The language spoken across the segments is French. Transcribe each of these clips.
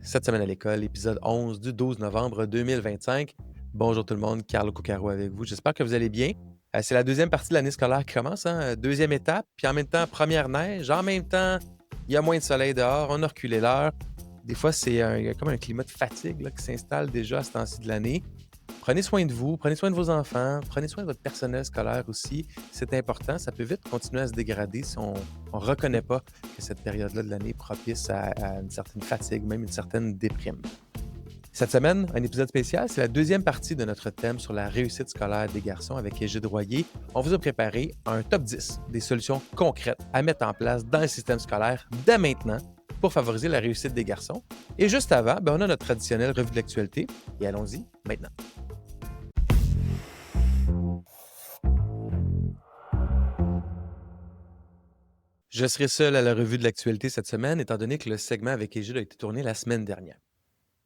Cette semaine à l'école, épisode 11 du 12 novembre 2025. Bonjour tout le monde, Carlo Cucaro avec vous. J'espère que vous allez bien. C'est la deuxième partie de l'année scolaire qui commence, hein, deuxième étape, puis en même temps, première neige. En même temps, il y a moins de soleil dehors, on a reculé l'heure. Des fois, il y a comme un climat de fatigue là, qui s'installe déjà à ce temps-ci de l'année. Prenez soin de vous, prenez soin de vos enfants, prenez soin de votre personnel scolaire aussi. C'est important, ça peut vite continuer à se dégrader si on ne reconnaît pas que cette période-là de l'année est propice à une certaine fatigue, même une certaine déprime. Cette semaine, un épisode spécial, c'est la deuxième partie de notre thème sur la réussite scolaire des garçons avec Égide Royer. On vous a préparé un top 10 des solutions concrètes à mettre en place dans le système scolaire dès maintenant pour favoriser la réussite des garçons. Et juste avant, on a notre traditionnelle revue de l'actualité. Et allons-y maintenant. Je serai seul à la revue de l'actualité cette semaine, étant donné que le segment avec Égide a été tourné la semaine dernière.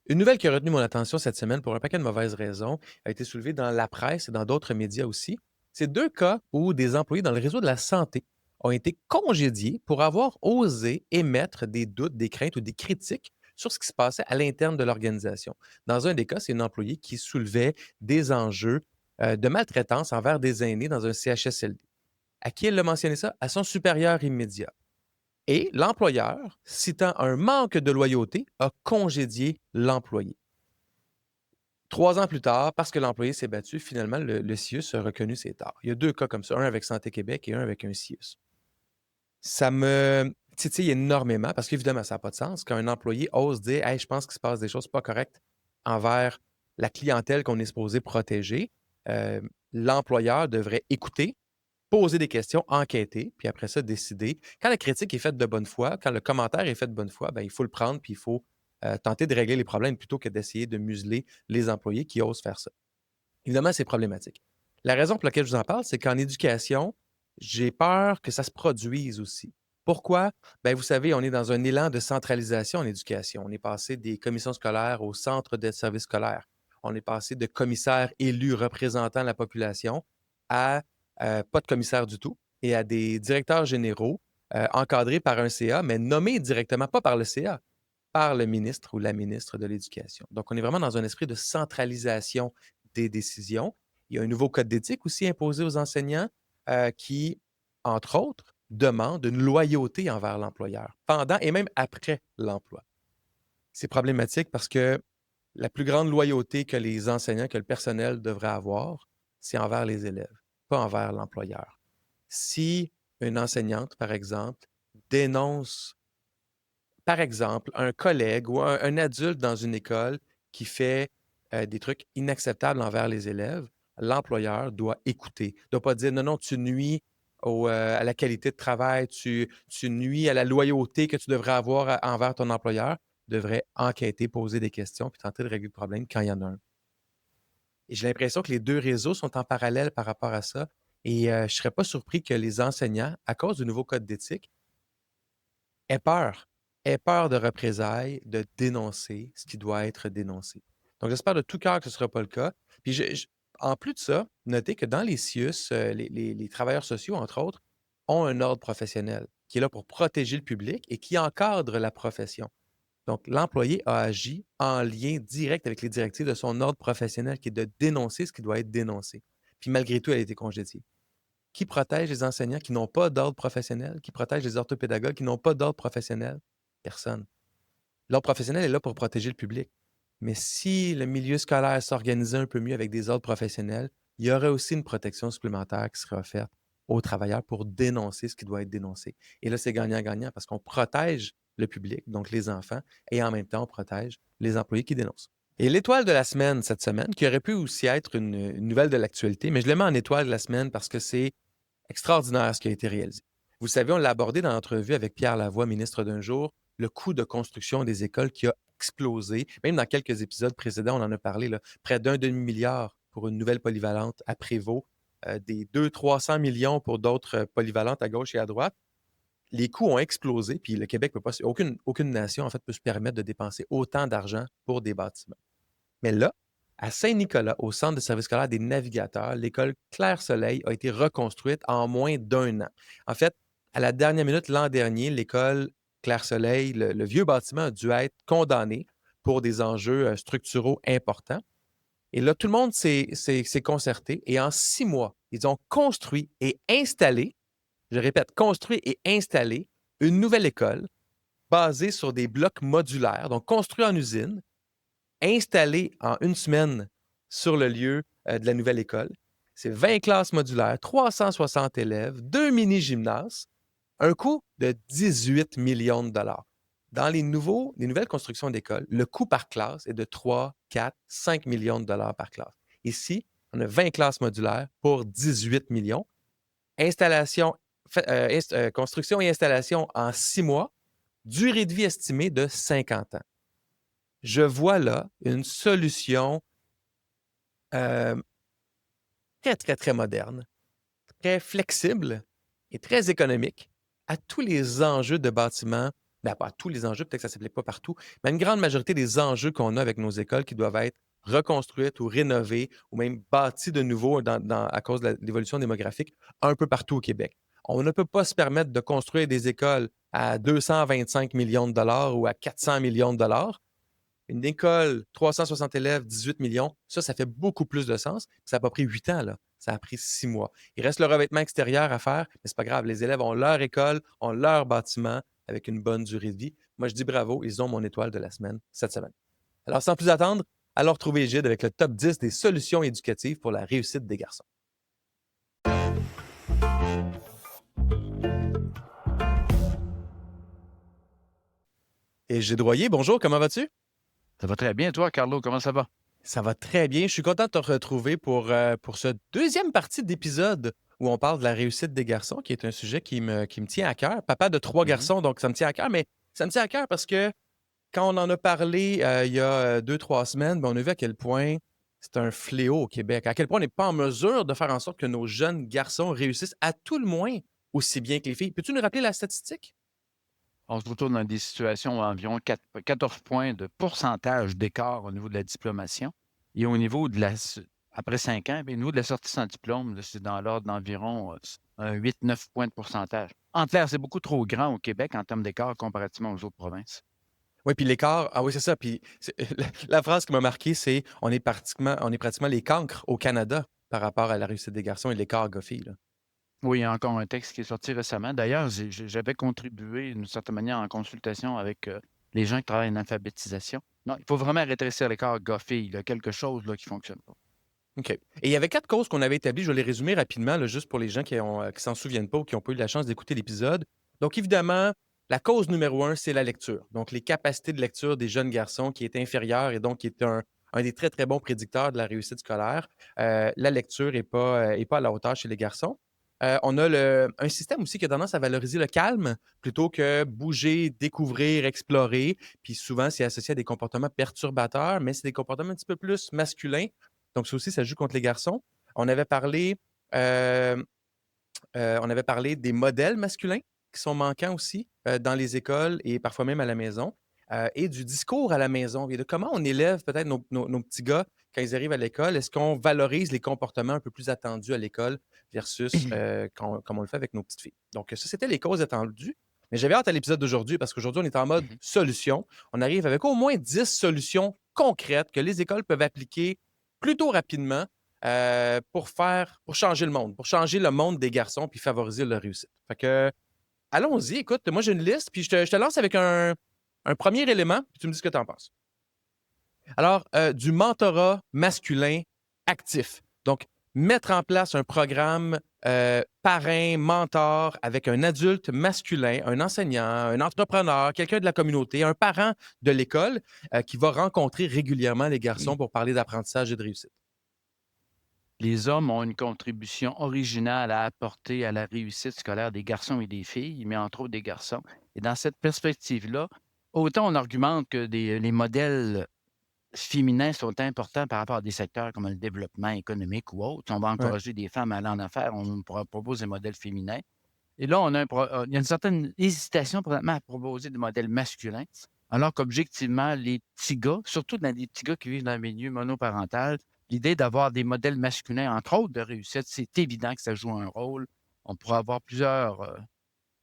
Une nouvelle qui a retenu mon attention cette semaine pour un paquet de mauvaises raisons a été soulevée dans la presse et dans d'autres médias aussi. C'est deux cas où des employés dans le réseau de la santé ont été congédiés pour avoir osé émettre des doutes, des craintes ou des critiques sur ce qui se passait à l'interne de l'organisation. Dans un des cas, c'est une employée qui soulevait des enjeux de maltraitance envers des aînés dans un CHSLD. À qui elle a mentionné ça? À son supérieur immédiat. Et l'employeur, citant un manque de loyauté, a congédié l'employé. 3 ans plus tard, parce que l'employé s'est battu, finalement, le CIUS a reconnu ses torts. Il y a deux cas comme ça, un avec Santé Québec et un avec un CIUS. Ça me titille énormément parce qu'évidemment, ça n'a pas de sens quand un employé ose dire hey, je pense qu'il se passe des choses pas correctes envers la clientèle qu'on est supposé protéger. L'employeur devrait écouter, poser des questions, enquêter, puis après ça, décider. Quand la critique est faite de bonne foi, quand le commentaire est fait de bonne foi, il faut le prendre puis il faut tenter de régler les problèmes plutôt que d'essayer de museler les employés qui osent faire ça. Évidemment, c'est problématique. La raison pour laquelle je vous en parle, c'est qu'en éducation, j'ai peur que ça se produise aussi. Pourquoi? Vous savez, on est dans un élan de centralisation en éducation. On est passé des commissions scolaires au centre de services scolaires. On est passé de commissaires élus représentant la population à pas de commissaires du tout et à des directeurs généraux encadrés par un CA, mais nommés directement, pas par le CA, par le ministre ou la ministre de l'Éducation. Donc, on est vraiment dans un esprit de centralisation des décisions. Il y a un nouveau code d'éthique aussi imposé aux enseignants qui, entre autres, demande une loyauté envers l'employeur, pendant et même après l'emploi. C'est problématique parce que la plus grande loyauté que les enseignants, que le personnel devrait avoir, c'est envers les élèves, pas envers l'employeur. Si une enseignante, par exemple, dénonce, par exemple, un collègue ou un adulte dans une école qui fait des trucs inacceptables envers les élèves, l'employeur doit écouter. Il ne doit pas dire non, non, tu nuis à la qualité de travail, tu nuis à la loyauté que tu devrais avoir envers ton employeur. Devrait enquêter, poser des questions, puis tenter de régler le problème quand il y en a un. Et j'ai l'impression que les deux réseaux sont en parallèle par rapport à ça. Et je ne serais pas surpris que les enseignants, à cause du nouveau code d'éthique, aient peur. Aient peur de représailles, de dénoncer ce qui doit être dénoncé. Donc, j'espère de tout cœur que ce ne sera pas le cas. Puis, en plus de ça, notez que dans les CIUS, les travailleurs sociaux, entre autres, ont un ordre professionnel qui est là pour protéger le public et qui encadre la profession. Donc, l'employé a agi en lien direct avec les directives de son ordre professionnel qui est de dénoncer ce qui doit être dénoncé. Puis, malgré tout, elle a été congédiée. Qui protège les enseignants qui n'ont pas d'ordre professionnel? Qui protège les orthopédagogues qui n'ont pas d'ordre professionnel? Personne. L'ordre professionnel est là pour protéger le public. Mais si le milieu scolaire s'organisait un peu mieux avec des ordres professionnels, il y aurait aussi une protection supplémentaire qui serait offerte aux travailleurs pour dénoncer ce qui doit être dénoncé. Et là, c'est gagnant-gagnant parce qu'on protège le public, donc les enfants, et en même temps, on protège les employés qui dénoncent. Et l'étoile de la semaine cette semaine, qui aurait pu aussi être une nouvelle de l'actualité, mais je le mets en étoile de la semaine parce que c'est extraordinaire ce qui a été réalisé. Vous savez, on l'a abordé dans l'entrevue avec Pierre Lavoie, ministre d'un jour, le coût de construction des écoles qui a explosé. Même dans quelques épisodes précédents, on en a parlé, là, près d'un demi-milliard pour une nouvelle polyvalente à Prévost, des 200-300 millions pour d'autres polyvalentes à gauche et à droite. Les coûts ont explosé, puis le Québec peut pas, aucune nation en fait peut se permettre de dépenser autant d'argent pour des bâtiments. Mais là, à Saint-Nicolas, au centre de service scolaire des navigateurs, l'école Clair-Soleil a été reconstruite en moins d'1 an. En fait, à la dernière minute l'an dernier, l'école Clair-Soleil, le vieux bâtiment a dû être condamné pour des enjeux structuraux importants. Et là, tout le monde s'est concerté et en 6 mois, ils ont construit et installé, je répète, construit et installé une nouvelle école basée sur des blocs modulaires, donc construits en usine, installés en une semaine sur le lieu de la nouvelle école. C'est 20 classes modulaires, 360 élèves, 2 mini-gymnases, un coût de 18 millions de dollars. Dans les nouvelles constructions d'écoles, le coût par classe est de 3, 4, 5 millions de dollars par classe. Ici, on a 20 classes modulaires pour 18 millions. Construction et installation en 6 mois, durée de vie estimée de 50 ans. Je vois là une solution très, très, très moderne, très flexible et très économique à tous les enjeux de bâtiment. Ben, pas à tous les enjeux, peut-être que ça ne s'applique pas partout, mais à une grande majorité des enjeux qu'on a avec nos écoles qui doivent être reconstruites ou rénovées ou même bâties de nouveau à cause de l'évolution démographique un peu partout au Québec. On ne peut pas se permettre de construire des écoles à 225 millions de dollars ou à 400 millions de dollars. Une école, 360 élèves, 18 millions, ça fait beaucoup plus de sens. Ça n'a pas pris 8 ans, là. Ça a pris 6 mois. Il reste le revêtement extérieur à faire, mais c'est pas grave. Les élèves ont leur école, ont leur bâtiment avec une bonne durée de vie. Moi, je dis bravo, ils ont mon étoile de la semaine cette semaine. Alors, sans plus attendre, allons retrouver Gide avec le top 10 des solutions éducatives pour la réussite des garçons. Et Gide Royer, bonjour, comment vas-tu? Ça va très bien, toi, Carlo, comment ça va? Ça va très bien. Je suis content de te retrouver pour ce deuxième partie d'épisode où on parle de la réussite des garçons, qui est un sujet qui me tient à cœur. Papa de 3 Mhm. garçons, donc ça me tient à cœur, mais ça me tient à cœur parce que quand on en a parlé il y a 2, 3 semaines, ben, on a vu à quel point c'est un fléau au Québec, à quel point on n'est pas en mesure de faire en sorte que nos jeunes garçons réussissent à tout le moins aussi bien que les filles. Peux-tu nous rappeler la statistique? On se retrouve dans des situations où environ 14 points de pourcentage d'écart au niveau de la diplomation. Et au niveau de après 5 ans, bien, au niveau de la sortie sans diplôme, là, c'est dans l'ordre d'environ un 8-9 points de pourcentage. En clair, c'est beaucoup trop grand au Québec en termes d'écart comparativement aux autres provinces. Oui, puis l'écart, ah oui, c'est ça. Puis la phrase qui m'a marqué, c'est on est pratiquement les cancres au Canada par rapport à la réussite des garçons et l'écart gars-filles, là. Oui, il y a encore un texte qui est sorti récemment. D'ailleurs, j'avais contribué d'une certaine manière en consultation avec les gens qui travaillent en alphabétisation. Non, il faut vraiment rétrécir l'écart gars-filles. Il y a quelque chose là, qui ne fonctionne pas. OK. Et il y avait 4 causes qu'on avait établies. Je vais les résumer rapidement, là, juste pour les gens qui s'en souviennent pas ou qui n'ont pas eu la chance d'écouter l'épisode. Donc, évidemment, la cause numéro 1, c'est la lecture. Donc, les capacités de lecture des jeunes garçons qui est inférieure et donc qui est un des très, très bons prédicteurs de la réussite scolaire. La lecture est pas à la hauteur chez les garçons. On a un système aussi qui a tendance à valoriser le calme plutôt que bouger, découvrir, explorer. Puis souvent, c'est associé à des comportements perturbateurs, mais c'est des comportements un petit peu plus masculins. Donc, ça aussi, ça joue contre les garçons. On avait parlé, euh, on avait parlé des modèles masculins qui sont manquants aussi dans les écoles et parfois même à la maison, et du discours à la maison et de comment on élève peut-être nos petits gars quand ils arrivent à l'école. Est-ce qu'on valorise les comportements un peu plus attendus à l'école versus comme on le fait avec nos petites filles? Donc, ça, c'était les causes attendues. Mais j'avais hâte à l'épisode d'aujourd'hui parce qu'aujourd'hui, on est en mode Mhm. solution. On arrive avec au moins 10 solutions concrètes que les écoles peuvent appliquer plutôt rapidement pour changer le monde, pour changer le monde des garçons puis favoriser leur réussite. Fait que, allons-y. Écoute, moi, j'ai une liste, puis je te lance avec un premier élément, puis tu me dis ce que tu en penses. Alors, du mentorat masculin actif. Donc, mettre en place un programme parrain, mentor avec un adulte masculin, un enseignant, un entrepreneur, quelqu'un de la communauté, un parent de l'école qui va rencontrer régulièrement les garçons pour parler d'apprentissage et de réussite. Les hommes ont une contribution originale à apporter à la réussite scolaire des garçons et des filles, mais entre autres des garçons. Et dans cette perspective-là, autant on argumente que les modèles féminins sont importants par rapport à des secteurs comme le développement économique ou autre. On va Ouais. encourager des femmes à aller en affaires, on pourra proposer des modèles féminins. Et là, il y a une certaine hésitation présentement à proposer des modèles masculins, alors qu'objectivement, les petits gars, surtout dans les petits gars qui vivent dans un milieu monoparental, l'idée d'avoir des modèles masculins, entre autres de réussite, c'est évident que ça joue un rôle. On pourra avoir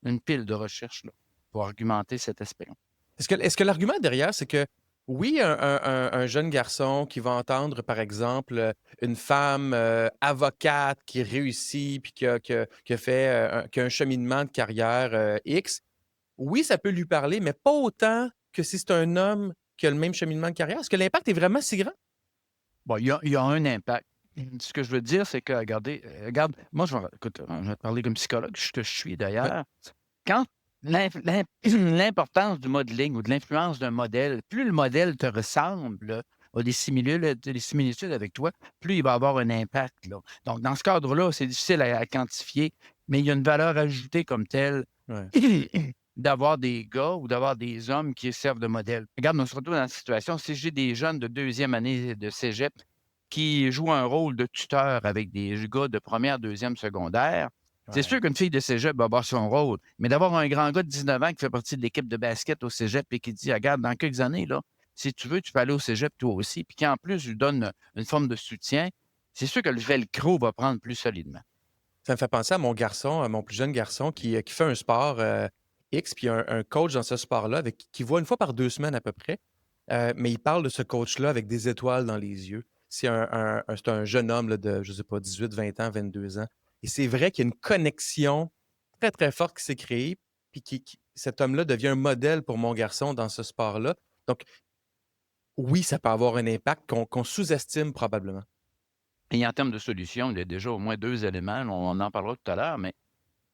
une pile de recherches là, pour argumenter cet aspect-là. Est-ce que l'argument derrière, c'est que Oui, un jeune garçon qui va entendre, par exemple, une femme, avocate qui réussit puis qui a fait, qui a un cheminement de carrière, X. Oui, ça peut lui parler, mais pas autant que si c'est un homme qui a le même cheminement de carrière. Est-ce que l'impact est vraiment si grand? Bon, il y a un impact. Ce que je veux dire, c'est que, regardez, regarde, moi, écoute, je vais te parler comme psychologue, je suis Ouais, d'ailleurs. Quand l'importance du modeling ou de l'influence d'un modèle, plus le modèle te ressemble, a des similitudes avec toi, plus il va avoir un impact, là. Donc, dans ce cadre-là, c'est difficile à quantifier, mais il y a une valeur ajoutée comme telle ouais. d'avoir des gars ou d'avoir des hommes qui servent de modèle. Regarde, on se retrouve dans la situation, si j'ai des jeunes de deuxième année de cégep qui jouent un rôle de tuteur avec des gars de première, deuxième, secondaire, c'est sûr Ouais. qu'une fille de cégep va avoir son rôle, mais d'avoir un grand gars de 19 ans qui fait partie de l'équipe de basket au cégep et qui dit: «Regarde, dans quelques années, là, si tu veux, tu peux aller au cégep toi aussi», puis qui en plus lui donne une forme de soutien, c'est sûr que le velcro va prendre plus solidement. Ça me fait penser à mon garçon, à mon plus jeune garçon qui fait un sport, X, puis un coach dans ce sport-là avec qui voit une fois par 2 semaines à peu près, mais il parle de ce coach-là avec des étoiles dans les yeux. C'est un jeune homme là, de, je sais pas, 18, 20 ans, 22 ans et c'est vrai qu'il y a une connexion très, très forte qui s'est créée puis qui cet homme-là devient un modèle pour mon garçon dans ce sport-là. Donc oui, ça peut avoir un impact qu'on sous-estime probablement. Et en termes de solutions, il y a déjà au moins 2 éléments, on en parlera tout à l'heure, mais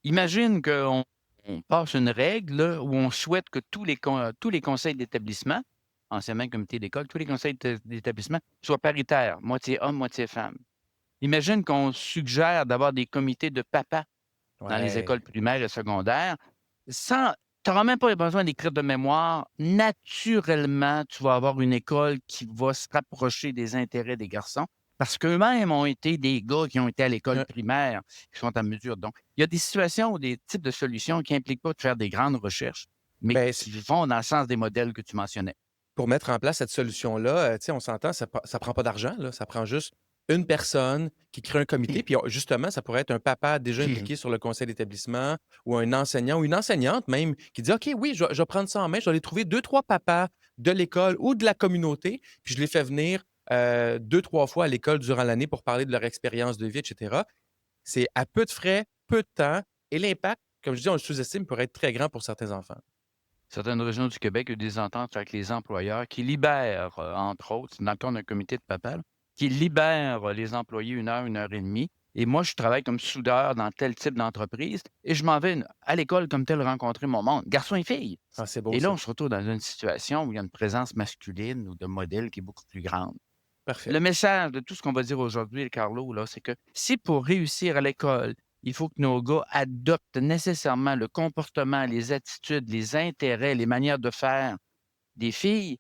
imagine qu'on passe une règle là, où on souhaite que tous les conseils d'établissement, enseignement, comité d'école, tous les conseils d'établissement soient paritaires, moitié homme, moitié femme. Imagine qu'on suggère d'avoir des comités de papa dans les écoles Ouais. primaires et secondaires, sans tu n'auras même pas besoin d'écrire de mémoire. Naturellement, tu vas avoir une école qui va se rapprocher des intérêts des garçons parce qu'eux-mêmes ont été des gars qui ont été à l'école Ouais. primaire, qui sont en mesure. Donc, il y a des situations ou des types de solutions qui impliquent pas de faire des grandes recherches, mais Ben, qui vont dans le sens des modèles que tu mentionnais. pour mettre en place cette solution-là, tu sais, on s'entend, ça prend pas d'argent, là, ça prend juste une personne qui crée un comité. Puis justement, ça pourrait être un papa déjà impliqué sur le conseil d'établissement ou un enseignant ou une enseignante même qui dit: «OK, oui, je vais prendre ça en main, je vais aller trouver 2 3 papas de l'école ou de la communauté, puis je les fais venir, 2-3 fois à l'école durant l'année pour parler de leur expérience de vie et cetera». C'est à peu de frais, peu de temps et l'impact, comme je dis, on le sous-estime, pourrait être très grand pour certains enfants. Certaines régions du Québec ont des ententes avec les employeurs qui libèrent, entre autres, dans le cadre d'un comité de papa, là, qui libèrent les employés 1 heure et demie. Et moi, je travaille comme soudeur dans tel type d'entreprise et je m'en vais à l'école comme tel rencontrer mon monde, garçons et filles. Ah, c'est beau Et là, ça. on se retrouve dans une situation où il y a une présence masculine ou de modèle qui est beaucoup plus grande. Parfait. Le message de tout ce qu'on va dire aujourd'hui, Carlo, là, c'est que si pour réussir à l'école, il faut que nos gars adoptent nécessairement le comportement, les attitudes, les intérêts, les manières de faire des filles,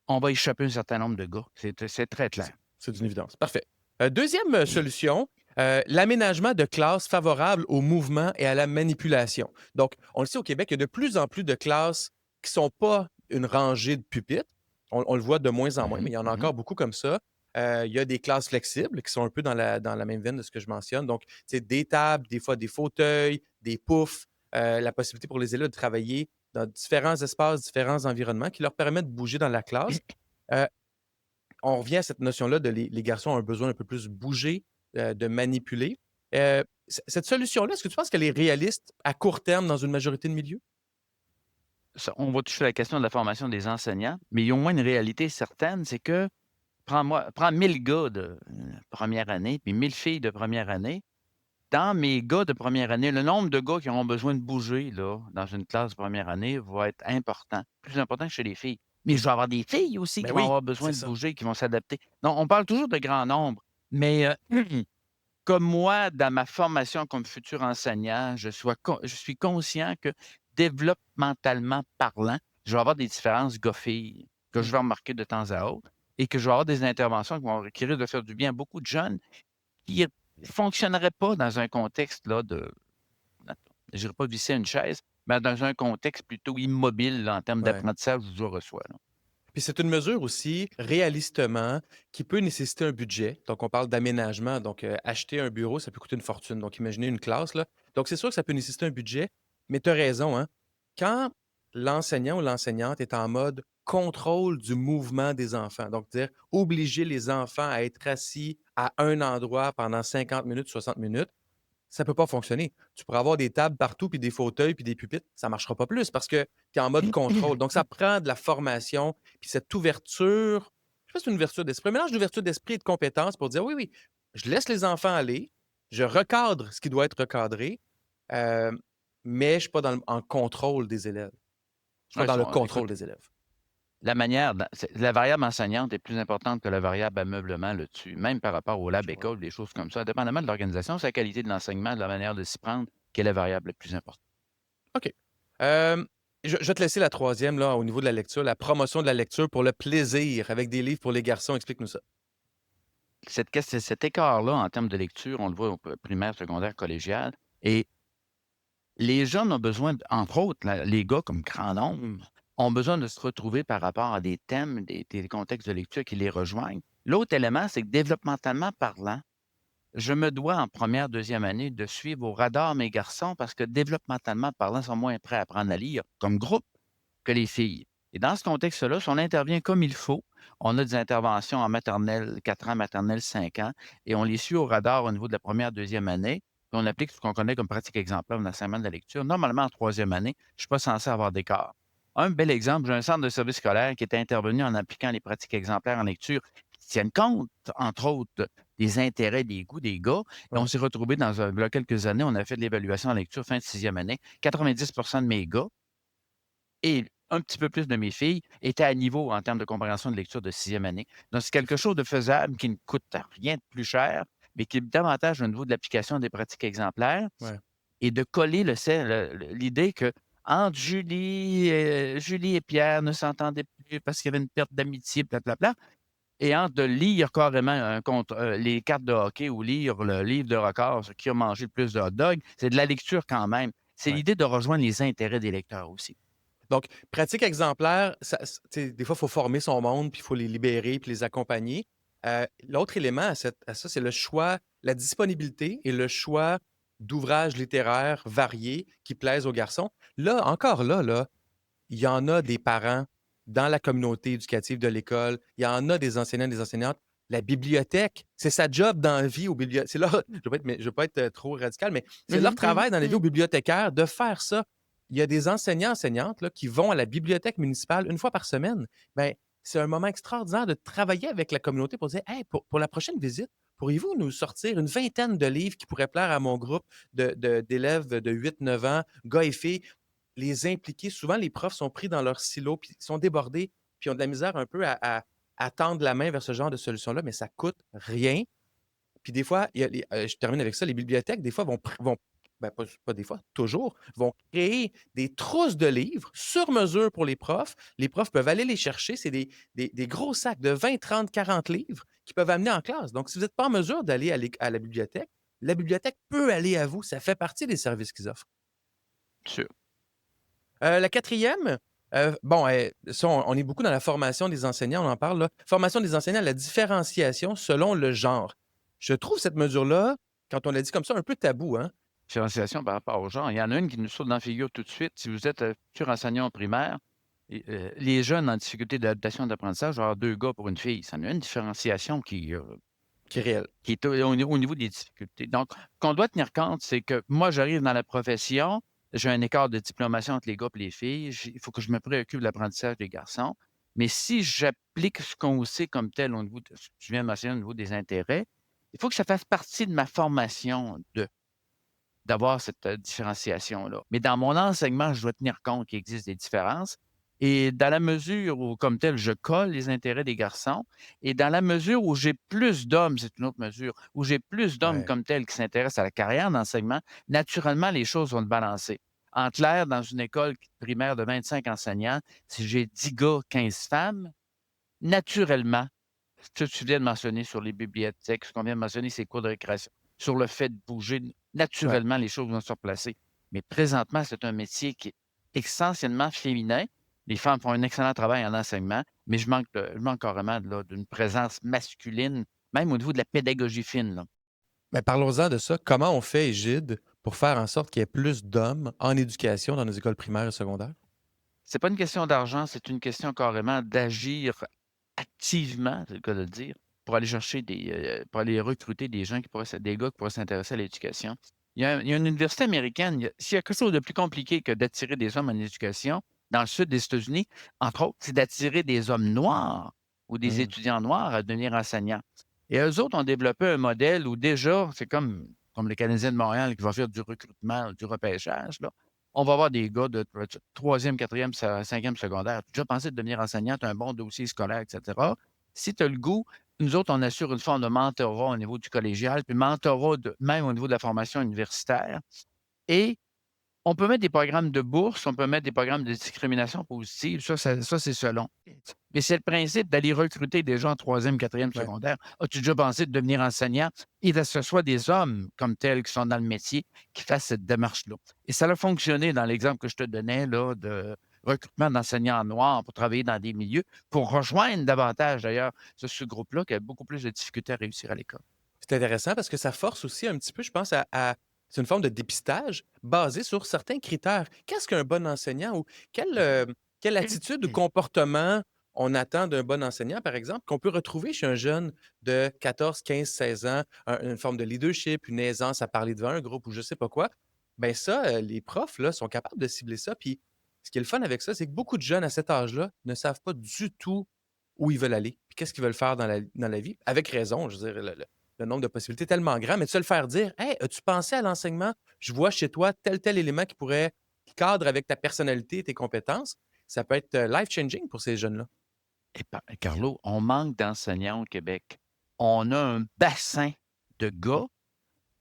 on va échapper un certain nombre de gars. C'est très clair. C'est d'une évidence. Parfait. 2e, solution, l'aménagement de classes favorables au mouvement et à la manipulation. Donc, on le sait au Québec, il y a de plus en plus de classes qui ne sont pas une rangée de pupitres. On le voit de moins en moins, mais Mhm, il y en a mhm. encore beaucoup comme ça. Il y a des classes flexibles qui sont un peu dans la même veine de ce que je mentionne. Donc, c'est des tables, des fois des fauteuils, des poufs, la possibilité pour les élèves de travailler dans différents espaces, différents environnements qui leur permettent de bouger dans la classe. Euh, on revient à cette notion-là de les garçons ont un besoin un peu plus bouger, de manipuler. Cette solution-là, est-ce que tu penses qu'elle est réaliste à court terme dans une majorité de milieux? On va toucher à la question de la formation des enseignants, mais il y a au moins une réalité certaine, c'est que prends 1000 gars de première année, puis 1000 filles de première année. Dans mes gars de première année, le nombre de gars qui auront besoin de bouger là, dans une classe de première année va être important, plus important que chez les filles. Mais je vais avoir des filles aussi Ben qui vont oui, avoir besoin c'est de ça. bouger, qui vont s'adapter. Non, on parle toujours de grand nombre, mais comme moi, dans ma formation comme futur enseignant, je suis conscient que développemental parlant, je vais avoir des différences gars-filles que Mmh. je vais remarquer de temps à autre et que je vais avoir des interventions qui risquent de faire du bien à beaucoup de jeunes qui ne fonctionneraient pas dans un contexte là, je dirais pas visser une chaise, mais dans un contexte plutôt immobile là, en termes Ouais. d'apprentissage où je reçois. Là. Puis c'est une mesure aussi, réalistement, qui peut nécessiter un budget. Donc on parle d'aménagement, donc acheter un bureau, ça peut coûter une fortune. Donc imaginez une classe, là. Donc c'est sûr que ça peut nécessiter un budget, mais tu as raison, hein. Quand l'enseignant ou l'enseignante est en mode contrôle du mouvement des enfants. Donc, dire obliger les enfants à être assis à un endroit pendant 50 minutes, 60 minutes, ça peut pas fonctionner. Tu pourras avoir des tables partout, puis des fauteuils, puis des pupitres, ça marchera pas plus parce que tu es en mode contrôle. Donc, ça prend de la formation, puis cette ouverture, je sais pas si c'est une ouverture d'esprit, un mélange d'ouverture d'esprit et de compétences pour dire oui, oui, je laisse les enfants aller, je recadre ce qui doit être recadré, euh, mais je ne suis pas en contrôle des élèves. Je suis pas Ouais, dans le écoute, contrôle des élèves. la variable enseignante est plus importante que la variable ameublement là-dessus, même par rapport au Je lab comprends. école, des choses comme ça. Dépendamment de l'organisation, c'est la qualité de l'enseignement, de la manière de s'y prendre, qui est la variable la plus importante. OK. Euh, je vais te laisser la troisième, là, au niveau de la lecture, la promotion de la lecture pour le plaisir avec des livres pour les garçons. Explique-nous ça. Cet écart-là, en termes de lecture, on le voit au primaire, secondaire, collégial, et les jeunes ont besoin, entre autres, les gars comme grand nombre, ont besoin de se retrouver par rapport à des thèmes, des contextes de lecture qui les rejoignent. L'autre élément, c'est que développementalement parlant, je me dois en première, deuxième année de suivre au radar mes garçons parce que développementalement parlant, ils sont moins prêts à apprendre à lire comme groupe que les filles. Et dans ce contexte-là, si on intervient comme il faut, on a des interventions en maternelle 4 ans, maternelle 5 ans, et on les suit au radar au niveau de la première, deuxième année, puis on applique ce qu'on connaît comme pratique exemplaire en enseignement de la lecture. Normalement, en troisième année, je ne suis pas censé avoir d'écart. Un bel exemple, j'ai un centre de service scolaire qui est intervenu en appliquant les pratiques exemplaires en lecture qui tiennent compte, entre autres, des intérêts, des goûts des gars. Et on Ouais. s'est retrouvé il y a quelques années, on a fait de l'évaluation en lecture fin de sixième année. 90 de mes gars et un petit peu plus de mes filles étaient à niveau en termes de compréhension de lecture de sixième année. Donc, c'est quelque chose de faisable qui ne coûte rien de plus cher, mais qui est davantage au niveau de l'application des pratiques exemplaires Ouais. et de coller l'idée que entre Julie et Pierre ne s'entendaient plus parce qu'il y avait une perte d'amitié, blablabla, et entre de lire carrément les cartes de hockey ou lire le livre de record, ce qui a mangé le plus de hot dog, c'est de la lecture quand même. C'est Ouais. l'idée de rejoindre les intérêts des lecteurs aussi. Donc, pratique exemplaire, tu sais, des fois, il faut former son monde, puis il faut les libérer, puis les accompagner. L'autre élément à ça, c'est le choix, la disponibilité et le choix d'ouvrages littéraires variés qui plaisent aux garçons. Là, encore là, il y en a des parents dans la communauté éducative de l'école, il y en a des enseignants et des enseignantes. La bibliothèque, c'est sa job dans la vie aux bibliothèques. C'est leur, je veux pas être trop radical, mais c'est leur Mhm, mhm, travail dans la vie aux mhm. bibliothécaires de faire ça. Il y a des enseignants, enseignantes là, qui vont à la bibliothèque municipale une fois par semaine. Ben, c'est un moment extraordinaire de travailler avec la communauté pour dire hey, pour la prochaine visite, pourriez-vous nous sortir une vingtaine de livres qui pourraient plaire à mon groupe d'élèves de 8-9 ans, gars et filles? Les impliquer. Souvent, les profs sont pris dans leur silo, puis ils sont débordés, puis ils ont de la misère un peu à tendre la main vers ce genre de solution-là, mais ça coûte rien. Puis des fois, je termine avec ça, les bibliothèques, des fois, vont ben, pas des fois, toujours, vont créer des trousses de livres sur mesure pour les profs. Les profs peuvent aller les chercher. C'est des gros sacs de 20, 30, 40 livres qu'ils peuvent amener en classe. Donc, si vous n'êtes pas en mesure d'aller à la bibliothèque peut aller à vous. Ça fait partie des services qu'ils offrent. Sûr. La quatrième, bon, ça, on est beaucoup dans la formation des enseignants, on en parle là. Formation des enseignants, la différenciation selon le genre. Je trouve cette mesure-là, quand on l'a dit comme ça, un peu tabou, hein? Différenciation par rapport au genre. Il y en a une qui nous saute dans la figure tout de suite. Si vous êtes futur enseignant en primaire, les jeunes en difficulté d'adaptation d'apprentissage, genre deux gars pour une fille, ça en a une différenciation Qui est réel. qui est au niveau des difficultés. Donc, ce qu'on doit tenir compte, c'est que moi, j'arrive dans la profession, j'ai un écart de diplomation entre les gars et les filles, il faut que je me préoccupe de l'apprentissage des garçons. Mais si j'applique ce qu'on sait comme tel au niveau, ce que tu viens de mentionner au niveau des intérêts, il faut que ça fasse partie de ma formation d'avoir cette différenciation-là. Mais dans mon enseignement, je dois tenir compte qu'il existe des différences. Et dans la mesure où, comme tel, je colle les intérêts des garçons, et dans la mesure où j'ai plus d'hommes, c'est une autre mesure, où j'ai plus d'hommes Ouais. comme tel qui s'intéressent à la carrière d'enseignement, naturellement, les choses vont se balancer. En clair, dans une école primaire de 25 enseignants, si j'ai 10 gars, 15 femmes, naturellement, ce que tu viens de mentionner sur les bibliothèques, ce qu'on vient de mentionner, ces cours de récréation, sur le fait de bouger, Ouais. naturellement, les choses vont se replacer. Mais présentement, c'est un métier qui est essentiellement féminin. Les femmes font un excellent travail en enseignement, mais je manque carrément d'une présence masculine, même au niveau de la pédagogie fine, là. Mais parlons-en de ça. Comment on fait, Égide, pour faire en sorte qu'il y ait plus d'hommes en éducation dans nos écoles primaires et secondaires? C'est pas une question d'argent, c'est une question carrément d'agir activement, c'est le cas de le dire, pour aller chercher pour aller recruter des gens des gars qui pourraient s'intéresser à l'éducation. Il y a une université américaine, s'il y a quelque chose de plus compliqué que d'attirer des hommes en éducation, dans le sud des États-Unis, entre autres, c'est d'attirer des hommes noirs ou des Mmh. étudiants noirs à devenir enseignants. Et eux autres ont développé un modèle où déjà, c'est comme les Canadiens de Montréal qui vont faire du recrutement, du repêchage, là. On va avoir des gars de troisième, quatrième, cinquième secondaire. Tu as déjà pensé de devenir enseignant, tu as un bon dossier scolaire, etc. Si tu as le goût, nous autres, on assure une forme de mentorat au niveau du collégial, puis mentorat même au niveau de la formation universitaire. Et on peut mettre des programmes de bourse, on peut mettre des programmes de discrimination positive, ça, c'est selon. Mais c'est le principe d'aller recruter des gens en troisième, quatrième Ouais. secondaire. As-tu déjà pensé de devenir enseignant? Et que ce soit des hommes comme tels qui sont dans le métier qui fassent cette démarche-là. Et ça a fonctionné dans l'exemple que je te donnais là, de recrutement d'enseignants noirs pour travailler dans des milieux, pour rejoindre davantage d'ailleurs ce groupe-là qui a beaucoup plus de difficultés à réussir à l'école. C'est intéressant parce que ça force aussi un petit peu, je pense, c'est une forme de dépistage basé sur certains critères. Qu'est-ce qu'un bon enseignant ou quelle attitude ou comportement on attend d'un bon enseignant, par exemple, qu'on peut retrouver chez un jeune de 14, 15, 16 ans, une forme de leadership, une aisance à parler devant un groupe ou je sais pas quoi. Ben ça, les profs là, sont capables de cibler ça. Puis ce qui est le fun avec ça, c'est que beaucoup de jeunes à cet âge-là ne savent pas du tout où ils veulent aller, puis qu'est-ce qu'ils veulent faire dans la vie. Avec raison, je veux dire, le nombre de possibilités est tellement grand, mais de se le faire dire: «Hey, as-tu pensé à l'enseignement? Je vois chez toi tel élément qui cadre avec ta personnalité et tes compétences». Ça peut être, life changing pour ces jeunes-là. Carlo, on manque d'enseignants au Québec. On a un bassin de gars,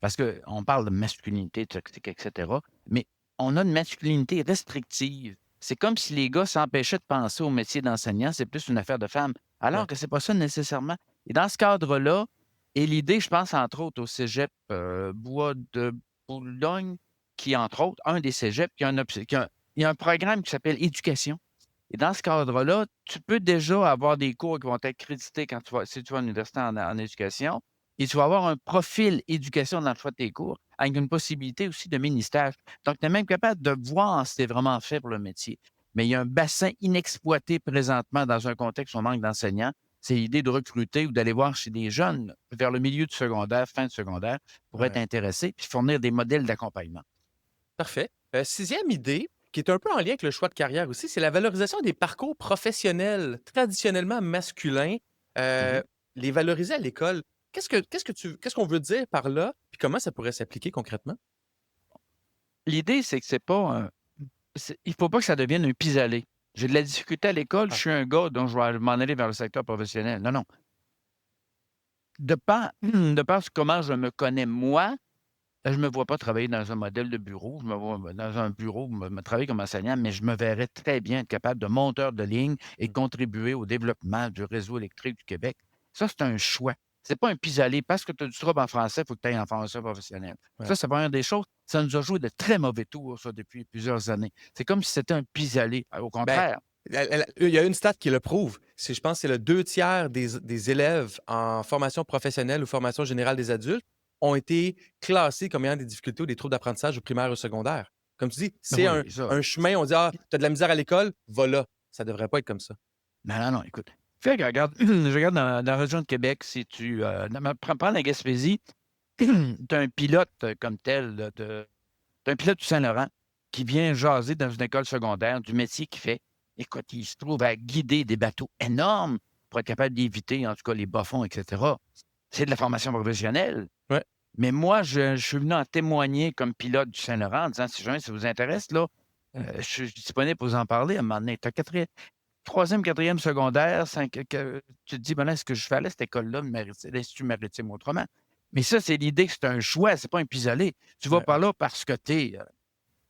parce qu'on parle de masculinité toxique, etc., mais on a une masculinité restrictive. C'est comme si les gars s'empêchaient de penser au métier d'enseignant, c'est plus une affaire de femmes, alors Ouais. que c'est pas ça nécessairement. Et dans ce cadre-là, et l'idée, je pense, entre autres, au cégep Bois de Boulogne, qui est, entre autres, un des cégeps, il y a un programme qui s'appelle Éducation. Et dans ce cadre-là, tu peux déjà avoir des cours qui vont être crédités si tu vas à l'université en éducation, et tu vas avoir un profil éducation dans le choix de tes cours, avec une possibilité aussi de mini-stage. Donc, tu es même capable de voir si tu es vraiment fait pour le métier. Mais il y a un bassin inexploité présentement dans un contexte où on manque d'enseignants. C'est l'idée de recruter ou d'aller voir chez des jeunes vers le milieu du secondaire, fin de secondaire, pour être Ouais. intéressés, puis fournir des modèles d'accompagnement. Parfait. 6e idée, qui est un peu en lien avec le choix de carrière aussi, c'est la valorisation des parcours professionnels traditionnellement masculins, Mhm. heu, les valoriser à l'école. Qu'est-ce qu'on veut dire par là? Puis comment ça pourrait s'appliquer concrètement? L'idée, c'est que c'est pas il faut pas que ça devienne un pis-aller. J'ai de la difficulté à l'école, je Ah, suis un gars, donc je vais m'en aller vers le secteur professionnel. Non, non. De par comment je me connais moi, je me vois pas travailler dans un modèle de bureau. Je me vois dans un bureau, me travailler comme enseignant, mais je me verrais très bien être capable de monteur de ligne et mmh, contribuer au développement du réseau électrique du Québec. Ça, c'est un choix. C'est pas un pis-aller. Parce que tu as du trouble en français, il faut que tu ailles en formation professionnelle. ouais. Ça, c'est première des choses. Ça nous a joué de très mauvais tours, ça, depuis plusieurs années. C'est comme si c'était un pis-aller. Au Ben, contraire. il y a une stat qui le prouve. Je pense que c'est le 2 tiers des élèves en formation professionnelle ou formation générale des adultes ont été classés comme ayant des difficultés ou des troubles d'apprentissage au primaire ou au secondaire. Comme tu dis, Ben c'est un oui, ça. un chemin, on dit: «Ah, tu as de la misère à l'école, va là». Ça devrait pas être comme ça. Non, non, non, écoute. Fait que regarde, je regarde dans la région de Québec, si tu prends la Gaspésie, tu as un pilote comme tel, tu un pilote du Saint-Laurent qui vient jaser dans une école secondaire du métier qu'il fait. Écoute, il se trouve à guider des bateaux énormes pour être capable d'éviter, en tout cas, les bas-fonds, etc. C'est de la formation professionnelle. Ouais. Mais moi, je suis venu en témoigner comme pilote du Saint-Laurent en disant, si jamais ça vous intéresse, là, Mmh. je suis disponible pour vous en parler à un moment donné. Tu as troisième, quatrième secondaire, tu te dis, ben là, ce que je fais à cette école-là, l'Institut maritime autrement. Mais ça, c'est l'idée que c'est un choix, c'est pas un pis-aller. Tu vas Ouais, par ouais. là parce que tu es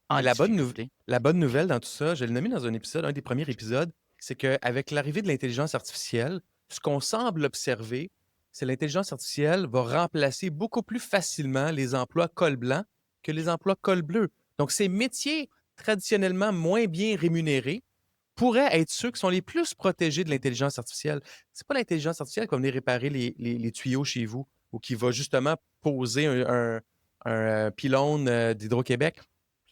en Mais difficulté. la bonne nouvelle dans tout ça, je l'ai nommé dans un épisode, un des premiers épisodes, c'est qu'avec l'arrivée de l'intelligence artificielle, ce qu'on semble observer, c'est l'intelligence artificielle va remplacer beaucoup plus facilement les emplois col blanc que les emplois col bleu. Donc, ces métiers traditionnellement moins bien rémunérés pourraient être ceux qui sont les plus protégés de l'intelligence artificielle. C'est pas l'intelligence artificielle qui va venir réparer les tuyaux chez vous ou qui va justement poser un pylône d'Hydro-Québec.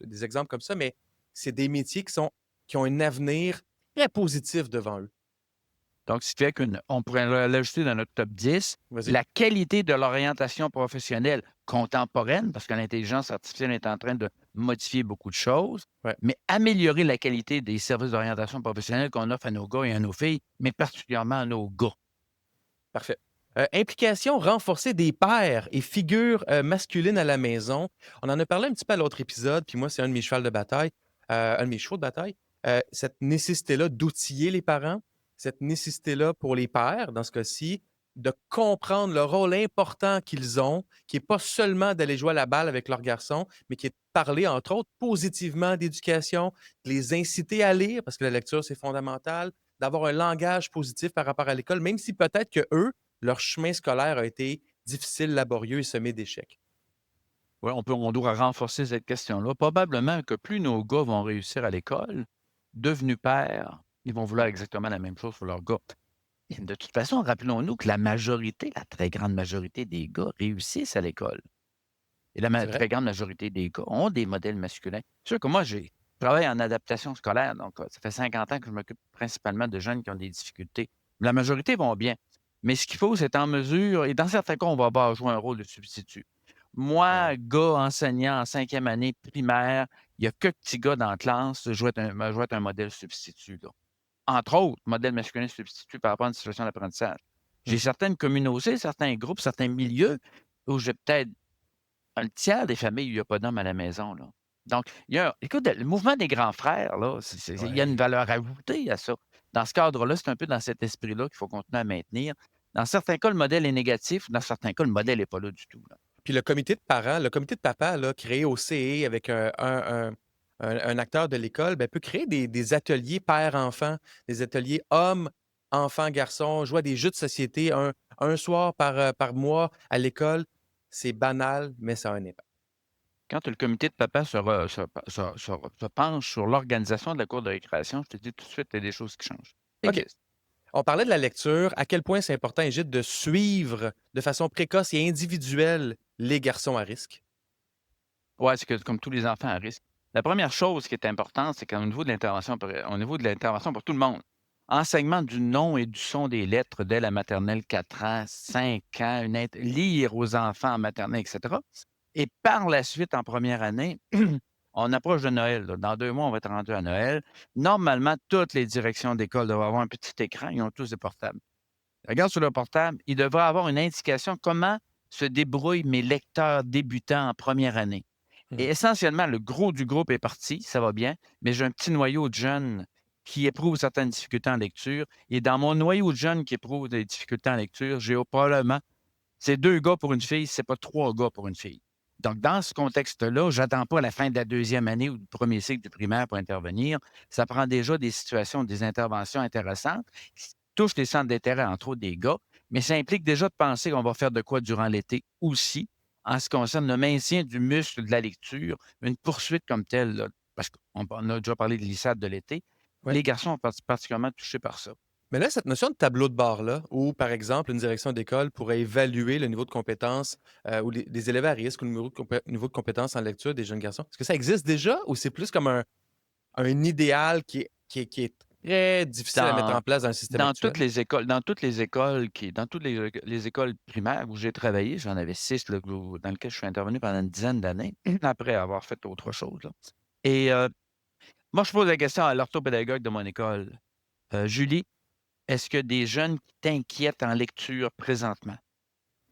J'ai des exemples comme ça, mais c'est des métiers qui sont qui ont un avenir très positif devant eux. Donc, ce qui fait qu'on pourrait l'ajouter dans notre top 10, Vas-y. la qualité de l'orientation professionnelle contemporaine, parce que l'intelligence artificielle est en train de modifier beaucoup de choses, Ouais. mais améliorer la qualité des services d'orientation professionnelle qu'on offre à nos gars et à nos filles, mais particulièrement à nos gars. Parfait. Implication renforcée des pères et figures masculines à la maison. On en a parlé un petit peu à l'autre épisode, puis moi, c'est un de mes chevaux de bataille. Un de mes chevaux de bataille. Cette nécessité-là d'outiller les parents, cette nécessité-là pour les pères, dans ce cas-ci, de comprendre le rôle important qu'ils ont, qui n'est pas seulement d'aller jouer à la balle avec leurs garçons, mais qui est de parler, entre autres, positivement d'éducation, de les inciter à lire, parce que la lecture, c'est fondamental, d'avoir un langage positif par rapport à l'école, même si peut-être que eux, leur chemin scolaire a été difficile, laborieux et semé d'échecs. Oui, on doit renforcer cette question-là. Probablement que plus nos gars vont réussir à l'école, devenus pères, ils vont vouloir exactement la même chose pour leurs gars. Et de toute façon, rappelons-nous que la majorité, la très grande majorité des gars réussissent à l'école. Et C'est vrai? très grande majorité des gars ont des modèles masculins. C'est sûr que moi, je travaille en adaptation scolaire, donc ça fait 50 ans que je m'occupe principalement de jeunes qui ont des difficultés. La majorité vont bien. Mais ce qu'il faut, c'est en mesure, et dans certains cas, on va avoir jouer un rôle de substitut. Moi, Ouais. gars enseignant en 5e année primaire, il n'y a que petits gars dans la classe, je vais être un modèle substitut. Là. Entre autres, modèle masculin substitut par rapport à une situation d'apprentissage. J'ai Mhm. certaines communautés, certains groupes, certains milieux où j'ai peut-être un tiers des familles où il n'y a pas d'hommes à la maison, là. Donc, écoute, le mouvement des grands frères, là, il y a une Ouais. valeur ajoutée à ça. Dans ce cadre-là, c'est un peu dans cet esprit-là qu'il faut continuer à maintenir. Dans certains cas, le modèle est négatif. Dans certains cas, le modèle n'est pas là du tout, là. Puis le comité de parents, le comité de papa, là, créé au CE avec un acteur de l'école, ben, peut créer des ateliers père-enfant, des ateliers hommes, enfants, garçons, jouer à des jeux de société un soir par mois à l'école. C'est banal, mais ça a un impact. Quand le comité de papa se penche sur l'organisation de la cour de récréation, je te dis tout de suite, il y a des choses qui changent. Ça OK. existe. On parlait de la lecture. À quel point c'est important, Égide, de suivre de façon précoce et individuelle les garçons à risque? Ouais, c'est que comme tous les enfants à risque. La première chose qui est importante, c'est qu'au niveau de l'intervention, au niveau de l'intervention pour tout le monde, enseignement du nom et du son des lettres dès la maternelle 4 ans, 5 ans, lire aux enfants en maternelle, etc. Et par la suite, en première année, on approche de Noël. Là. Dans 2 mois, on va être rendu à Noël. Normalement, toutes les directions d'école doivent avoir un petit écran. Ils ont tous des portables. Regarde sur le portable, il devrait avoir une indication comment se débrouillent mes lecteurs débutants en première année. Et Mhm. essentiellement, le gros du groupe est parti, ça va bien, mais j'ai un petit noyau de jeunes qui éprouvent certaines difficultés en lecture. Et dans mon noyau de jeunes qui éprouvent des difficultés en lecture, j'ai probablement, c'est 2 gars pour une fille, c'est pas 3 gars pour une fille. Donc, dans ce contexte-là, j'attends pas la fin de la 2e année ou du premier cycle du primaire pour intervenir. Ça prend déjà des situations, des interventions intéressantes qui touchent les centres d'intérêt, entre autres des gars, mais ça implique déjà de penser qu'on va faire de quoi durant l'été aussi, en ce qui concerne le maintien du muscle de la lecture, une poursuite comme telle, là, parce qu'on a déjà parlé de l'ISAD de l'été. Ouais. Les garçons sont particulièrement touchés par ça. Mais là, cette notion de tableau de bord-là, où, par exemple, une direction d'école pourrait évaluer le niveau de compétence ou des élèves à risque ou le niveau de compétence en lecture des jeunes garçons, est-ce que ça existe déjà ou c'est plus comme un idéal qui est très difficile à mettre Dans en place dans le système dans actuel? toutes les écoles dans toutes les écoles dans toutes les écoles primaires où j'ai travaillé, j'en avais 6 là, dans lesquelles je suis intervenu pendant une dizaine d'années, après avoir fait autre chose, là. Et moi, je pose la question à l'orthopédagogue de mon école. «Julie, est-ce que des jeunes qui t'inquiètent en lecture présentement?»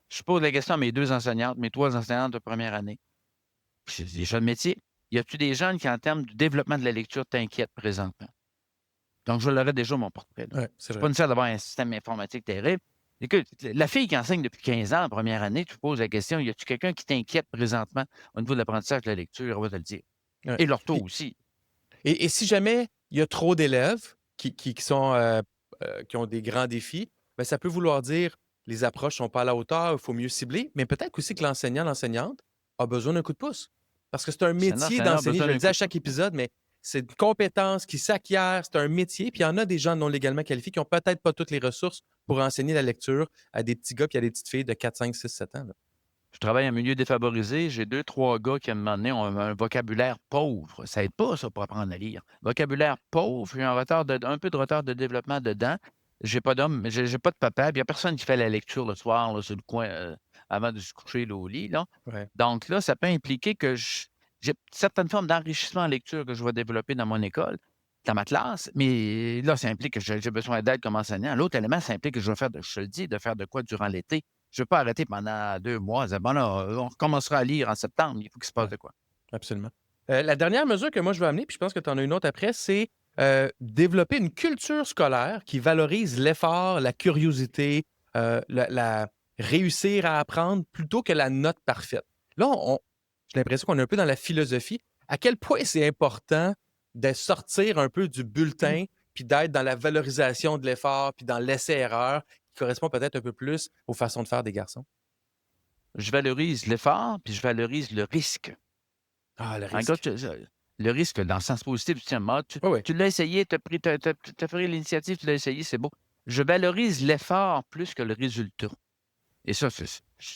Je pose la question à mes 2 enseignantes, mes 3 enseignantes de première année. Puis c'est des jeunes métiers. «Y a-tu des jeunes qui, en termes du développement de la lecture, t'inquiètent présentement?» Donc, je l'aurais déjà mon portrait, là. Oui, c'est C'est vrai. pas nécessaire d'avoir un système informatique terrible. Écoute, la fille qui enseigne depuis 15 ans en première année, tu poses la question: «Y a-tu quelqu'un qui t'inquiète présentement au niveau de l'apprentissage de la lecture?» Elle va te le dire. Ouais. Et l'ortho Puis, aussi. et si jamais il y a trop d'élèves qui ont des grands défis, ben, ça peut vouloir dire les approches ne sont pas à la hauteur, il faut mieux cibler, mais peut-être aussi que l'enseignant, l'enseignante a besoin d'un coup de pouce. Parce que c'est un métier L'enseignant a d'enseigner, je besoin le d'un dis à coup de chaque pouce. épisode, mais c'est une compétence qui s'acquiert, c'est un métier, puis il y en a des gens non légalement qualifiés qui n'ont peut-être pas toutes les ressources pour enseigner la lecture à des petits gars puis à des petites filles de 4, 5, 6, 7 ans. Là. Je travaille en milieu défavorisé, j'ai 2, 3 gars qui, à un moment donné, ont un vocabulaire pauvre. Ça aide pas, ça, pour apprendre à lire. Vocabulaire pauvre, j'ai un peu de retard de développement dedans. J'ai pas d'homme, j'ai pas de papa, puis il y a personne qui fait la lecture le soir, là, sur le coin, avant de se coucher, là, au lit, là. Ouais, Donc là, ça peut impliquer que j'ai certaines formes d'enrichissement en lecture que je vais développer dans mon école, dans ma classe, mais là, ça implique que j'ai besoin d'aide comme enseignant. L'autre élément, ça implique que je vais faire je te le dis, de faire de quoi durant l'été. Je ne veux pas arrêter pendant 2 mois, dire: «Bon là, on recommencera à lire en septembre, il faut qu'il se passe ouais, de quoi». absolument. La dernière mesure que moi je veux amener, puis je pense que tu en as une autre après, c'est développer une culture scolaire qui valorise l'effort, la curiosité, réussir à apprendre plutôt que la note parfaite. Là, j'ai l'impression qu'on est un peu dans la philosophie. À quel point c'est important de sortir un peu du bulletin, puis d'être dans la valorisation de l'effort, puis dans l'essai-erreur, qui correspond peut-être un peu plus aux façons de faire des garçons? Je valorise l'effort, puis je valorise le risque. Ah, le Un gars, risque. le risque dans le sens positif, tu tiens, tu Oui, oui. tu l'as essayé, tu as pris tu pris l'initiative, tu l'as essayé, c'est beau. Je valorise l'effort plus que le résultat. Et ça, c'est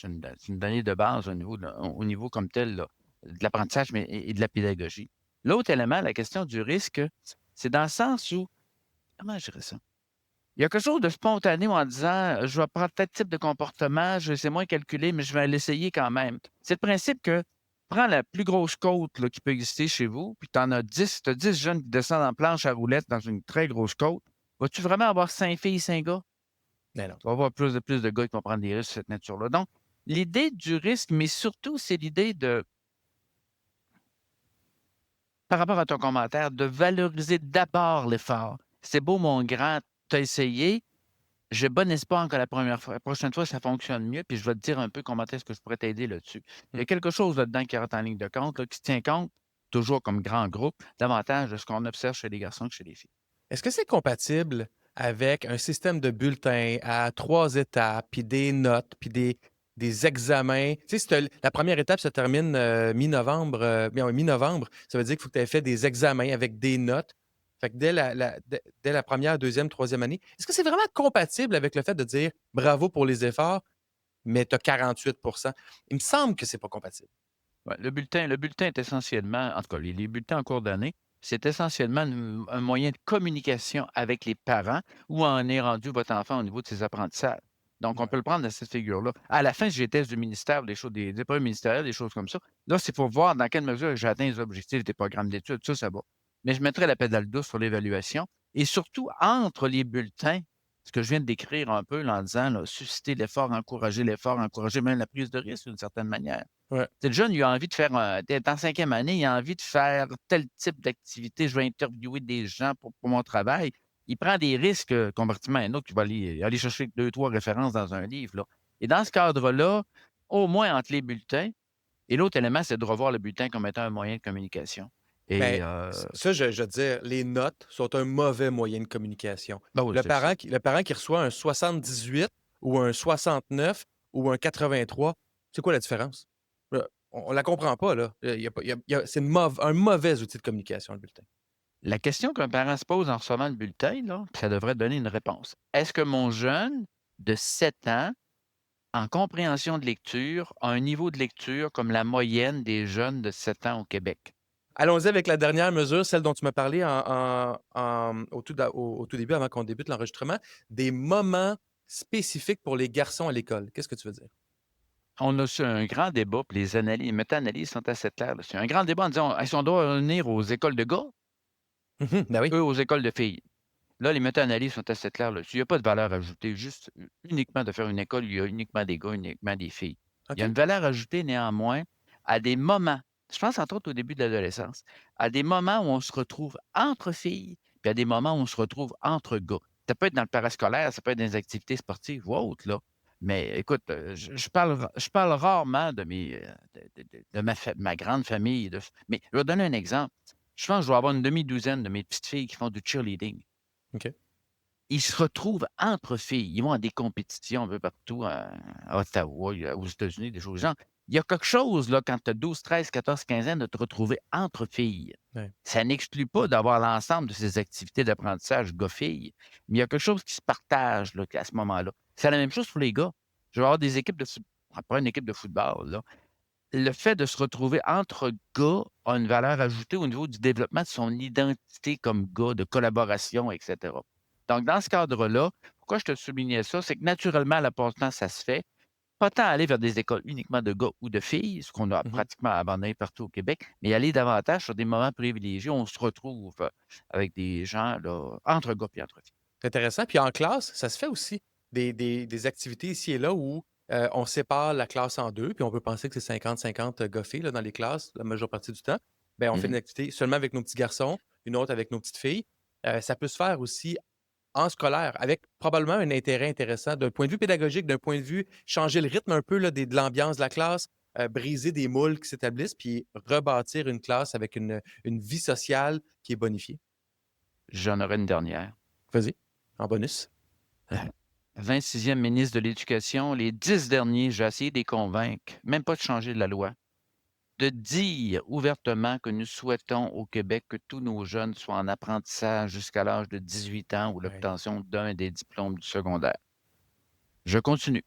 une donnée de base au niveau comme tel, là, de l'apprentissage mais et de la pédagogie. L'autre élément, la question du risque, c'est dans le sens où comment je dirais ça? Il y a quelque chose de spontané en disant: «Je vais prendre tel type de comportement, c'est moins calculé, mais je vais l'essayer quand même». C'est le principe que prends la plus grosse côte là, qui peut exister chez vous, puis tu en as 10, tu as 10 jeunes qui descendent en planche à roulettes dans une très grosse côte. Vas-tu vraiment avoir 5 filles, 5 gars? Mais non. Tu vas avoir plus de gars qui vont prendre des risques de cette nature-là. Donc, l'idée du risque, mais surtout, c'est l'idée de, par rapport à ton commentaire, de valoriser d'abord l'effort. C'est beau, mon grand, tu as essayé. J'ai bon espoir que la prochaine fois, ça fonctionne mieux, puis je vais te dire un peu comment est-ce que je pourrais t'aider là-dessus. Il y Mmh. a quelque chose là-dedans qui rentre en ligne de compte, là, qui tient compte, toujours comme grand groupe, davantage de ce qu'on observe chez les garçons que chez les filles. Est-ce que c'est compatible avec un système de bulletins à 3 étapes, puis des notes, puis des examens? Tu sais, si la première étape se termine, mi-novembre, bien, ouais, mi-novembre, ça veut dire qu'il faut que tu aies fait des examens avec des notes. Fait que dès la 1re, 2e, 3e année, est-ce que c'est vraiment compatible avec le fait de dire: «Bravo pour les efforts, mais tu as 48 Il me semble que c'est pas compatible. Ouais, le bulletin est essentiellement, en tout cas, les bulletins en cours d'année, c'est essentiellement un moyen de communication avec les parents où en est rendu votre enfant au niveau de ses apprentissages. Donc, on Ouais. peut le prendre dans cette figure-là. À la fin, si j'ai des tests du ministère, des épreuves ministérielles, des choses comme ça, là, c'est pour voir dans quelle mesure j'ai atteint les objectifs des programmes d'études, ça va. Mais je mettrai la pédale douce sur l'évaluation et surtout entre les bulletins, ce que je viens de décrire un peu là, en disant là, susciter l'effort, encourager même la prise de risque d'une certaine manière. Ouais. Tu le jeune, il a envie de faire d'être en 5e année, il a envie de faire tel type d'activité. Je vais interviewer des gens pour mon travail. Il prend des risques, comparativement à un autre qui va aller chercher 2, 3 références dans un livre, là. Et dans ce cadre-là, au moins entre les bulletins et l'autre élément, c'est de revoir le bulletin comme étant un moyen de communication. Et Ben, ça, je veux dire, les notes sont un mauvais moyen de communication. bah, oui, c'est ça. Le parent qui reçoit un 78 ou un 69 ou un 83, c'est quoi la différence? On la comprend pas, là. Il y a pas il y a c'est un mauvais outil de communication, le bulletin. La question qu'un parent se pose en recevant le bulletin, là, ça devrait donner une réponse. Est-ce que mon jeune de 7 ans en compréhension de lecture, a un niveau de lecture comme la moyenne des jeunes de 7 ans au Québec? Allons-y avec la dernière mesure, celle dont tu m'as parlé au tout début, avant qu'on débute l'enregistrement, des moments spécifiques pour les garçons à l'école. Qu'est-ce que tu veux dire? On a su un grand débat, puis les méta-analyses sont assez claires là-dessus. Un grand débat en disant: «Est-ce qu'on doit revenir aux écoles de gars, Mmh. Ben oui. eux aux écoles de filles?» Là, les méta-analyses sont assez claires là-dessus. Il y a pas de valeur ajoutée, juste uniquement de faire une école où il y a uniquement des gars, uniquement des filles. Il y a OK. une valeur ajoutée néanmoins à des moments, je pense entre autres au début de l'adolescence, à des moments où on se retrouve entre filles, puis à des moments où on se retrouve entre gars. Ça peut être dans le parascolaire, ça peut être dans les activités sportives ou autres, là. Mais écoute, je parle rarement de ma grande famille, mais je vais donner un exemple. Je pense que je dois avoir une demi-douzaine de mes petites filles qui font du cheerleading. OK. Ils se retrouvent entre filles. Ils vont à des compétitions un peu partout, à Ottawa, aux États-Unis, des choses du genre. Il y a quelque chose, là, quand tu as 12, 13, 14, 15 ans, de te retrouver entre filles. Ouais. Ça n'exclut pas d'avoir l'ensemble de ces activités d'apprentissage gars-filles, mais il y a quelque chose qui se partage, là, à ce moment-là. C'est la même chose pour les gars. Je vais avoir des équipes pas une équipe de football, là, le fait de se retrouver entre gars a une valeur ajoutée au niveau du développement de son identité comme gars, de collaboration, etc. Donc, dans ce cadre-là, pourquoi je te soulignais ça, c'est que naturellement, à la portant, ça se fait. Pas tant aller vers des écoles uniquement de gars ou de filles, ce qu'on a Mhm. pratiquement abandonné partout au Québec, mais aller davantage sur des moments privilégiés où on se retrouve avec des gens là, entre gars et entre filles. C'est intéressant. Puis en classe, ça se fait aussi des activités ici et là où on sépare la classe en deux, puis on peut penser que c'est 50-50 gars-filles là, dans les classes la majeure partie du temps. Ben, on fait une Mhm. activité seulement avec nos petits garçons, une autre avec nos petites filles. Ça peut se faire aussi en scolaire, avec probablement un intérêt intéressant d'un point de vue pédagogique, d'un point de vue changer le rythme un peu là, de l'ambiance de la classe, briser des moules qui s'établissent, puis rebâtir une classe avec une vie sociale qui est bonifiée. J'en aurai une dernière. Vas-y, en bonus. 26e ministre de l'Éducation, les 10 derniers, j'ai essayé de les convaincre, même pas de changer la loi, de dire ouvertement que nous souhaitons au Québec que tous nos jeunes soient en apprentissage jusqu'à l'âge de 18 ans ou Ouais. l'obtention d'un des diplômes du secondaire. Je continue.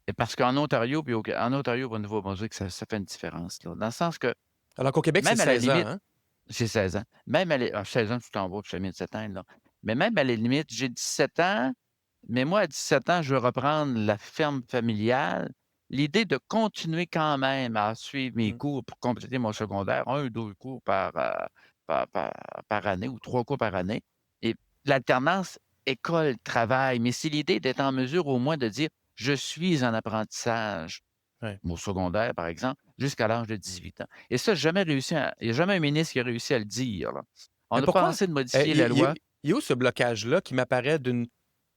Et parce qu'en Ontario, puis en Ontario, au Nouveau-Brunswick, ça fait une différence. Là, dans le sens que, Alors qu'au Québec, c'est même à la 16 ans, limite, hein? j'ai 16 ans. Même à 16 ans, tout en bas, puis je suis 17 ans, là. Mais même à la limite, j'ai 17 ans, mais moi, à 17 ans, je veux reprendre la ferme familiale. L'idée de continuer quand même à suivre mes Mmh. cours pour compléter mon secondaire, 1 ou 2 cours par, par- par année ou 3 cours par année. Et l'alternance école-travail, mais c'est l'idée d'être en mesure au moins de dire je suis en apprentissage Ouais. au secondaire, par exemple, jusqu'à l'âge de 18 ans. Et ça, il n'y a jamais un ministre qui a réussi à le dire, là. On Mais a pourquoi? pensé de modifier la Il loi. est où ce blocage-là qui m'apparaît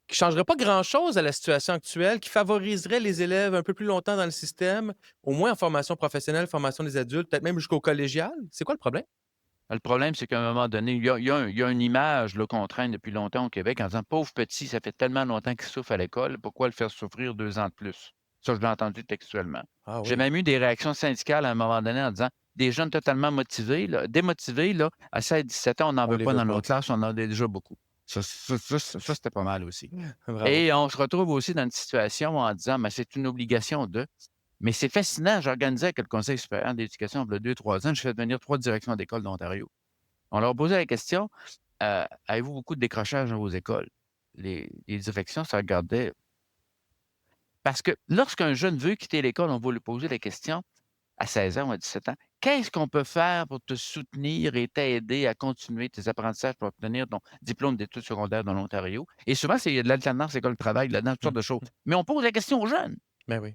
qui changerait pas grand-chose à la situation actuelle, qui favoriserait les élèves un peu plus longtemps dans le système, au moins en formation professionnelle, formation des adultes, peut-être même jusqu'au collégial? C'est quoi le problème? Le problème, c'est qu'à un moment donné, il y a une image là, qu'on traîne depuis longtemps au Québec en disant pauvre petit, ça fait tellement longtemps qu'il souffre à l'école, pourquoi le faire souffrir 2 ans de plus? Ça, je l'ai entendu textuellement. Ah J'ai oui. même eu des réactions syndicales à un moment donné en disant des jeunes totalement motivés, là, démotivés, là, à 16-17 ans, on n'en On veut les pas veut dans pas. notre classe, on en a déjà beaucoup. Ça, c'était pas mal aussi. Bravo. Et on se retrouve aussi dans une situation en disant mais c'est une obligation de. Mais c'est fascinant. J'organisais avec le Conseil supérieur d'éducation il y a 2-3 ans. Je fais venir 3 directions d'école d'Ontario. On leur posait la question avez-vous beaucoup de décrochage dans vos écoles? Les directions se regardaient. Parce que lorsqu'un jeune veut quitter l'école, on va lui poser la question à 16 ans ou à 17 ans qu'est-ce qu'on peut faire pour te soutenir et t'aider à continuer tes apprentissages pour obtenir ton diplôme d'études secondaires dans l'Ontario? Et souvent, il y a de l'alternance école-travail là-dedans, toutes Mmh. sortes de choses. Mais on pose la question aux jeunes. Ben oui.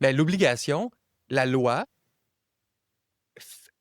Ben, l'obligation, la loi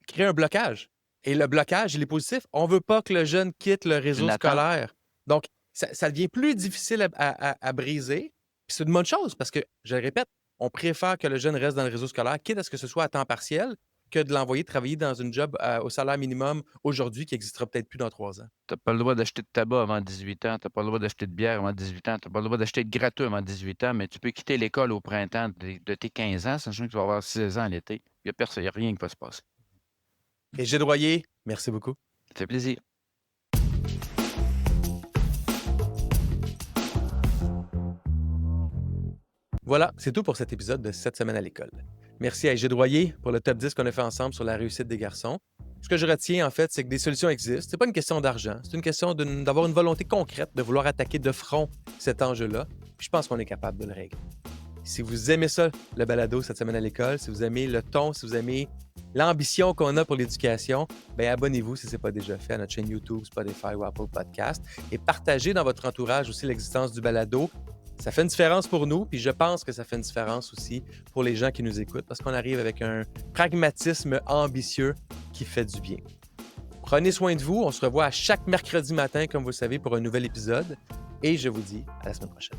crée un blocage. Et le blocage, il est positif. On veut pas que le jeune quitte le C'est une réseau attente. scolaire. Donc, ça devient plus difficile à briser. Puis c'est une bonne chose parce que, je le répète, on préfère que le jeune reste dans le réseau scolaire, quitte à ce que ce soit à temps partiel, que de l'envoyer travailler dans une job au salaire minimum aujourd'hui qui n'existera peut-être plus dans 3 ans. Tu n'as pas le droit d'acheter de tabac avant 18 ans, tu n'as pas le droit d'acheter de bière avant 18 ans, tu n'as pas le droit d'acheter de gratteux avant 18 ans, mais tu peux quitter l'école au printemps de tes 15 ans, sachant que tu vas avoir 16 ans l'été. Il n'y a rien qui va se passer. Et Gilles Royer, merci beaucoup. Ça fait plaisir. Voilà, c'est tout pour cet épisode de Cette semaine à l'école. Merci à Gilles Royer pour le top 10 qu'on a fait ensemble sur la réussite des garçons. Ce que je retiens, en fait, c'est que des solutions existent. C'est pas une question d'argent, c'est une question d'avoir une volonté concrète de vouloir attaquer de front cet enjeu-là. Puis je pense qu'on est capable de le régler. Si vous aimez ça, le balado Cette semaine à l'école, si vous aimez le ton, si vous aimez l'ambition qu'on a pour l'éducation, bien abonnez-vous si ce n'est pas déjà fait à notre chaîne YouTube, Spotify ou Apple Podcast et partagez dans votre entourage aussi l'existence du balado. Ça fait une différence pour nous, puis je pense que ça fait une différence aussi pour les gens qui nous écoutent parce qu'on arrive avec un pragmatisme ambitieux qui fait du bien. Prenez soin de vous. On se revoit à chaque mercredi matin, comme vous le savez, pour un nouvel épisode. Et je vous dis à la semaine prochaine.